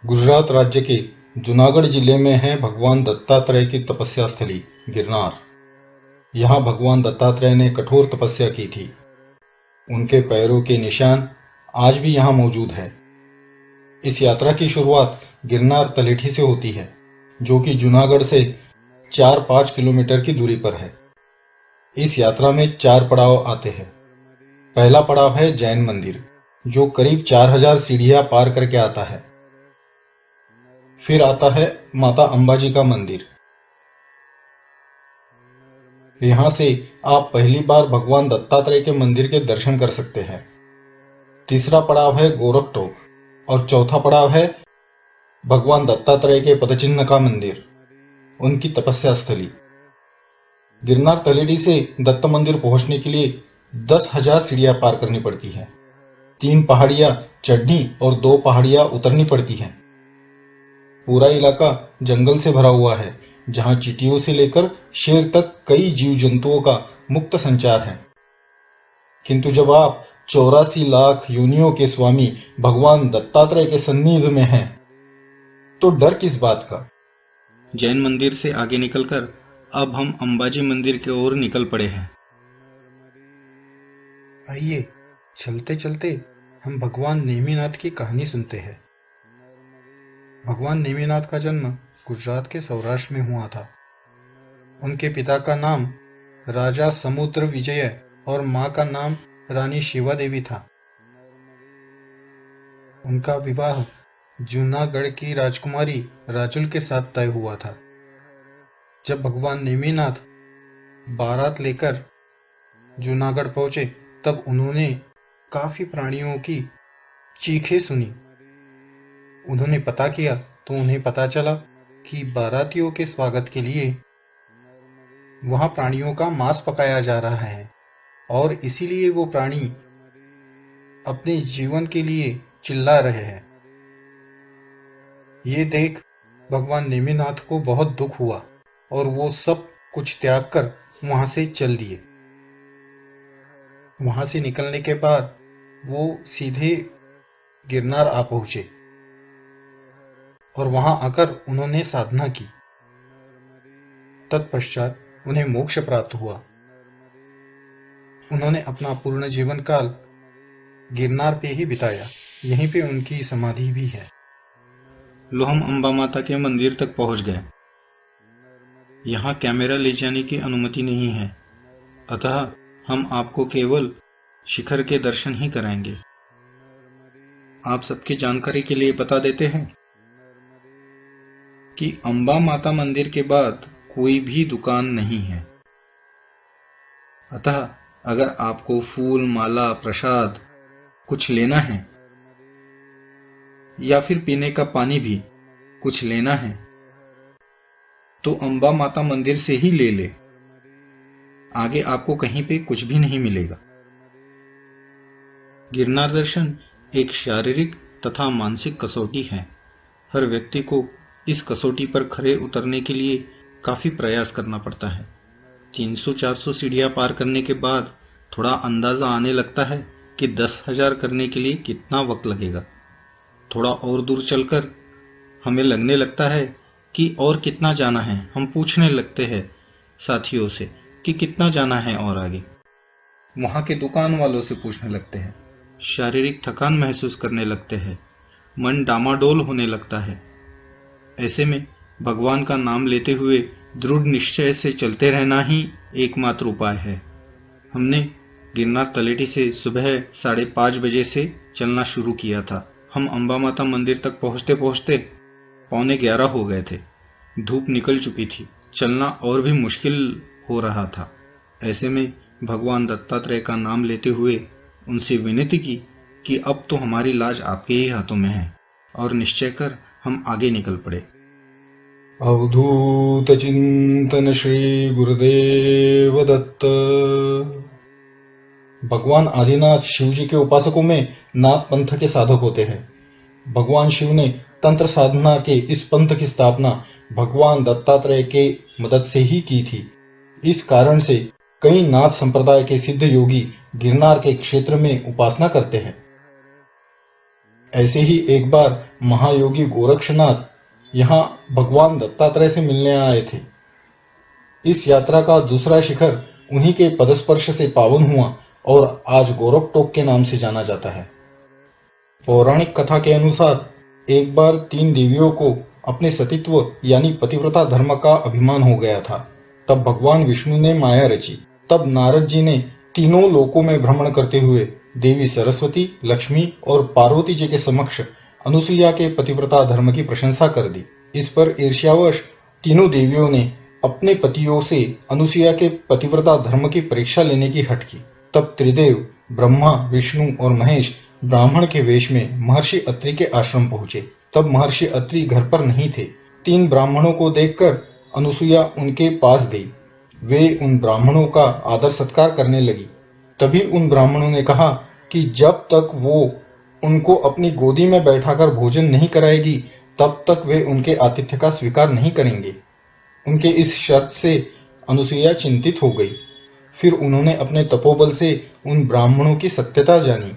गुजरात राज्य के जूनागढ़ जिले में है भगवान दत्तात्रेय की तपस्या स्थली गिरनार। यहाँ भगवान दत्तात्रेय ने कठोर तपस्या की थी। उनके पैरों के निशान आज भी यहाँ मौजूद है। इस यात्रा की शुरुआत गिरनार तलेठी से होती है, जो कि जूनागढ़ से 4-5 किलोमीटर की दूरी पर है। इस यात्रा में 4 पड़ाव आते हैं। पहला पड़ाव है जैन मंदिर, जो करीब 4000 सीढ़ियां पार करके आता है। फिर आता है माता अंबाजी का मंदिर। यहां से आप पहली बार भगवान दत्तात्रेय के मंदिर के दर्शन कर सकते हैं। तीसरा पड़ाव है गोरखटोक और चौथा पड़ाव है भगवान दत्तात्रेय के पदचिन्ह का मंदिर, उनकी तपस्या स्थली। गिरनार तलेटी से दत्त मंदिर पहुंचने के लिए 10,000 सीढ़ियां पार करनी पड़ती हैं। 3 पहाड़ियां चढ़नी और 2 पहाड़ियां उतरनी पड़ती हैं। पूरा इलाका जंगल से भरा हुआ है, जहां चींटियों से लेकर शेर तक कई जीव जंतुओं का मुक्त संचार है। किंतु जब आप 84 लाख योनियों के स्वामी भगवान दत्तात्रेय के सन्निध में हैं, तो डर किस बात का। जैन मंदिर से आगे निकलकर अब हम अंबाजी मंदिर की ओर निकल पड़े हैं। आइए चलते चलते हम भगवान नेमिनाथ की कहानी सुनते हैं। भगवान नेमिनाथ का जन्म गुजरात के सौराष्ट्र में हुआ था। उनके पिता का नाम राजा समुद्र विजय और मां का नाम रानी शिवा देवी था। उनका विवाह जूनागढ़ की राजकुमारी राजुल के साथ तय हुआ था। जब भगवान नेमिनाथ बारात लेकर जूनागढ़ पहुंचे, तब उन्होंने काफी प्राणियों की चीखें सुनी। उन्होंने पता किया तो उन्हें पता चला कि बारातियों के स्वागत के लिए वहां प्राणियों का मांस पकाया जा रहा है और इसीलिए वो प्राणी अपने जीवन के लिए चिल्ला रहे हैं। ये देख भगवान नेमिनाथ को बहुत दुख हुआ और वो सब कुछ त्याग कर वहां से चल दिए। वहां से निकलने के बाद वो सीधे गिरनार आ पहुंचे और वहां आकर उन्होंने साधना की। तत्पश्चात उन्हें मोक्ष प्राप्त हुआ। उन्होंने अपना पूर्ण जीवन काल गिरनार पे ही बिताया। यहीं पे उनकी समाधि भी है। लो हम अंबा माता के मंदिर तक पहुंच गए। यहाँ कैमरा ले जाने की अनुमति नहीं है, अतः हम आपको केवल शिखर के दर्शन ही कराएंगे। आप सबकी जानकारी के लिए बता देते हैं कि अंबा माता मंदिर के बाद कोई भी दुकान नहीं है। अतः अगर आपको फूल, माला, प्रसाद कुछ लेना है या फिर पीने का पानी भी कुछ लेना है, तो अंबा माता मंदिर से ही ले ले। आगे आपको कहीं पे कुछ भी नहीं मिलेगा। गिरनार दर्शन एक शारीरिक तथा मानसिक कसौटी है। हर व्यक्ति को इस कसौटी पर खरे उतरने के लिए काफी प्रयास करना पड़ता है। 300-400 सीढ़ियां पार करने के बाद थोड़ा अंदाजा आने लगता है कि 10,000 करने के लिए कितना वक्त लगेगा। थोड़ा और दूर चलकर हमें लगने लगता है कि और कितना जाना है। हम पूछने लगते हैं साथियों से कि कितना जाना है और आगे। वहां के दुकान वालों से पूछने लगते हैं। शारीरिक थकान महसूस करने लगते हैं। मन डामाडोल होने लगता है। ऐसे में भगवान का नाम लेते हुए दृढ़ निश्चय से चलते रहना ही एकमात्र उपाय है। हमने गिरनार तलेटी से सुबह 5:30 बजे से चलना शुरू किया था। हम अंबा माता मंदिर तक पहुंचते पहुंचते 11:15 हो गए थे। धूप निकल चुकी थी। चलना और भी मुश्किल हो रहा था। ऐसे में भगवान दत्तात्रेय का नाम लेते हुए उनसे विनती की कि अब तो हमारी लाज आपके ही हाथों में है, और निश्चय कर हम आगे निकल पड़े। अवधूत चिंतन श्री गुरुदेव दत्त। भगवान आदिनाथ शिव जी के उपासकों में नाथ पंथ के साधक होते हैं। भगवान शिव ने तंत्र साधना के इस पंथ की स्थापना भगवान दत्तात्रेय के मदद से ही की थी। इस कारण से कई नाथ संप्रदाय के सिद्ध योगी गिरनार के क्षेत्र में उपासना करते हैं। ऐसे ही एक बार महायोगी गोरक्षनाथ यहाँ भगवान दत्तात्रेय से मिलने आए थे। इस यात्रा का दूसरा शिखर उन्हीं के पदस्पर्श से पावन हुआ और आज गोरखटोक के नाम से जाना जाता है। पौराणिक कथा के अनुसार एक बार 3 देवियों को अपने सतीत्व यानी पतिव्रता धर्म का अभिमान हो गया था। तब भगवान विष्णु ने माया रची। तब नारद जी ने तीनों लोकों में भ्रमण करते हुए देवी सरस्वती, लक्ष्मी और पार्वती जी के समक्ष अनुसुईया के पतिव्रता धर्म की प्रशंसा कर दी। इस पर ईर्ष्यावश तीनों देवियों ने अपने पतियों से अनुसुईया के पतिव्रता धर्म की परीक्षा लेने की हठ की। तब त्रिदेव ब्रह्मा, विष्णु और महेश ब्राह्मण के वेश में महर्षि अत्रि के आश्रम पहुंचे। तब महर्षि अत्रि घर पर नहीं थे। 3 ब्राह्मणों को देखकर अनुसुईया उनके पास गई। वे उन ब्राह्मणों का आदर सत्कार करने लगी। तभी उन ब्राह्मणों ने कहा कि जब तक वो उनको अपनी गोदी में बैठाकर भोजन नहीं कराएगी तब तक वे उनके आतिथ्य का स्वीकार नहीं करेंगे। उनके इस शर्त से अनुसुईया चिंतित हो गई। फिर उन्होंने अपने तपोबल से उन ब्राह्मणों की सत्यता जानी।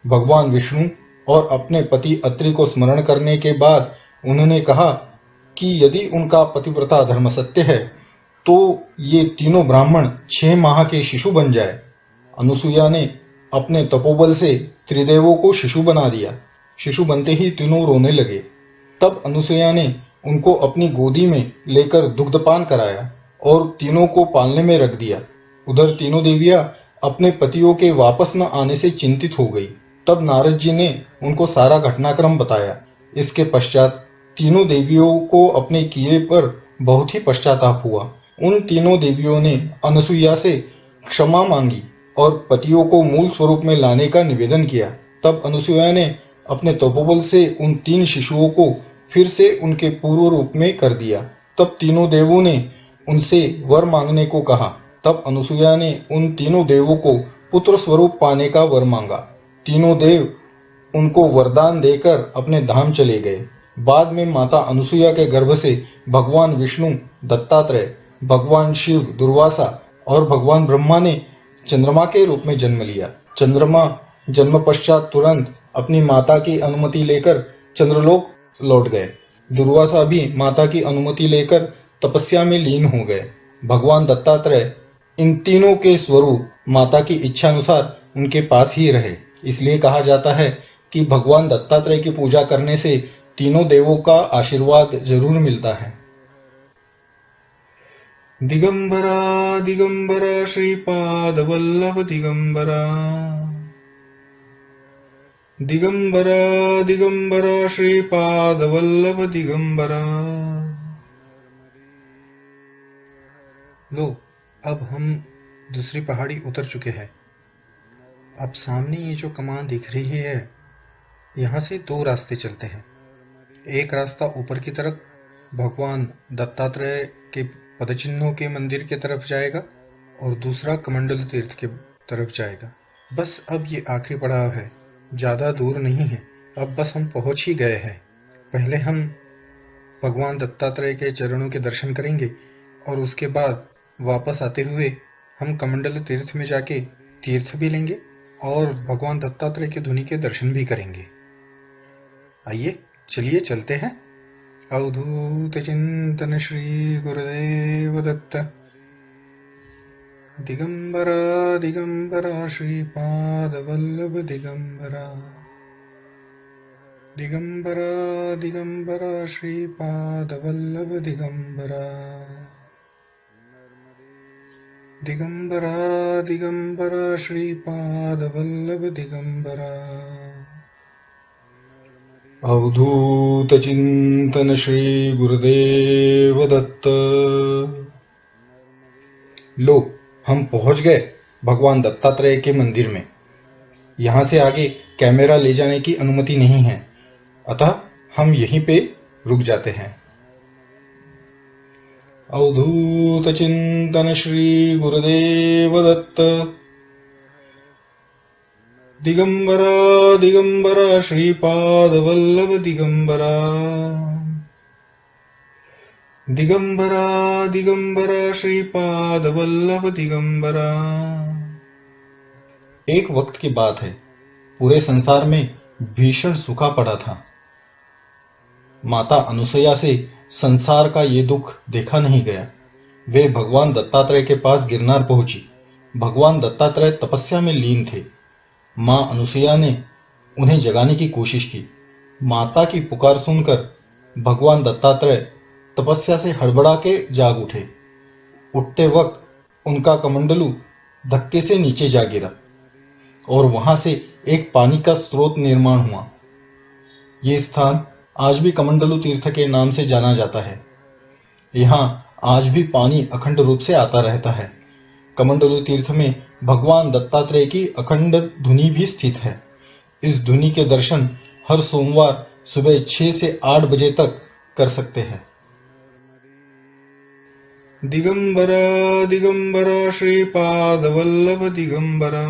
भगवान विष्णु और अपने पति अत्रि को स्मरण करने के बाद उन्होंने कहा कि यदि उनका पतिव्रता धर्म सत्य है तो ये तीनों ब्राह्मण 6 माह के शिशु बन जाए। अनुसुईया ने अपने तपोबल से त्रिदेवों को शिशु बना दिया। शिशु बनते ही तीनों रोने लगे। तब अनुसुईया ने उनको अपनी गोदी में लेकर दुग्धपान कराया और तीनों को पालने में रख दिया। उधर तीनों देवियां अपने पतियों के वापस न आने से चिंतित हो गई। तब नारद जी ने उनको सारा घटनाक्रम बताया। इसके पश्चात तीनों देवियों को अपने किए पर बहुत ही पश्चाताप हुआ। उन तीनों देवियों ने अनुसुईया से क्षमा मांगी और पतियों को मूल स्वरूप में लाने का निवेदन किया। तब अनुसुईया ने अपने तपोबल से उन 3 शिशुओं को फिर से उनके पूर्व रूप में कर दिया। तब तीनों देवों ने उनसे वर मांगने को कहा। तब अनुसुईया ने उन तीनों देवों को पुत्र स्वरूप पाने का वर मांगा। तीनों देव उनको वरदान देकर अपने धाम चले गए। बाद में माता अनुसुईया के गर्भ से भगवान विष्णु दत्तात्रेय, भगवान शिव दुर्वासा और भगवान ब्रह्मा ने चंद्रमा के रूप में जन्म लिया। चंद्रमा जन्म पश्चात तुरंत अपनी माता की अनुमति लेकर चंद्रलोक लौट गए। दुर्वासा भी माता की अनुमति लेकर तपस्या में लीन हो गए। भगवान दत्तात्रेय इन तीनों के स्वरूप माता की इच्छा अनुसार उनके पास ही रहे। इसलिए कहा जाता है कि भगवान दत्तात्रेय की पूजा करने से तीनों देवों का आशीर्वाद जरूर मिलता है। दिगंबरा दिगंबरा श्रीपाद वल्लभ दिगंबरा, दिगंबरा दिगंबरा श्रीपाद वल्लभ दिगंबरा। लो, अब हम दूसरी पहाड़ी उतर चुके हैं। अब सामने ये जो कमान दिख रही है, यहाँ से 2 रास्ते चलते हैं। एक रास्ता ऊपर की तरफ भगवान दत्तात्रेय के पदचिन्हों के मंदिर के तरफ जाएगा और दूसरा कमंडल तीर्थ के तरफ जाएगा। बस अब ये आखिरी पड़ाव है, ज्यादा दूर नहीं है। अब बस हम पहुंच ही गए हैं। पहले हम भगवान दत्तात्रेय के चरणों के दर्शन करेंगे और उसके बाद वापस आते हुए हम कमंडल तीर्थ में जाके तीर्थ भी लेंगे और भगवान दत्तात्रेय की धुनी के दर्शन भी करेंगे। आइए चलिए चलते हैं। अवधूत चिंतन श्री गुरुदेव दत्त। दिगंबरा दिगंबरा श्रीपाद वल्लभ दिगंबरा, दिगंबरा दिगंबरा श्रीपाद वल्लभ दिगंबरा, दिगंबरा दिगंबरा श्रीपाद वल्लभ दिगंबरा। अवधूत चिंतन श्री गुरुदेव दत्त। लो, हम पहुंच गए भगवान दत्तात्रेय के मंदिर में। यहां से आगे कैमरा ले जाने की अनुमति नहीं है, अतः हम यहीं पे रुक जाते हैं। अवधूत चिंतन श्री गुरुदेव दत्त। दिगंबरा दिगंबरा श्रीपाद वल्लभ दिगंबरा, दिगंबरा दिगंबरा श्रीपाद वल्लभ दिगंबरा। एक वक्त की बात है, पूरे संसार में भीषण सूखा पड़ा था। माता अनुसुईया से संसार का ये दुख देखा नहीं गया। वे भगवान दत्तात्रेय के पास गिरनार पहुंची। भगवान दत्तात्रेय तपस्या में लीन थे। मां अनुसुईया ने उन्हें जगाने की कोशिश की। माता की पुकार सुनकर भगवान दत्तात्रेय तपस्या से हड़बड़ा के जाग उठे। उठते वक्त उनका कमंडलू धक्के से नीचे जा गिरा और वहां से एक पानी का स्रोत निर्माण हुआ। ये स्थान आज भी कमंडलू तीर्थ के नाम से जाना जाता है। यहाँ आज भी पानी अखंड रूप से आता रहता है। कमंडलू तीर्थ में भगवान दत्तात्रेय की अखंड धुनी भी स्थित है। इस धुनी के दर्शन हर सोमवार सुबह 6 से 8 बजे तक कर सकते हैं। दिगंबरा दिगंबरा श्रीपाद वल्लभ दिगंबरा।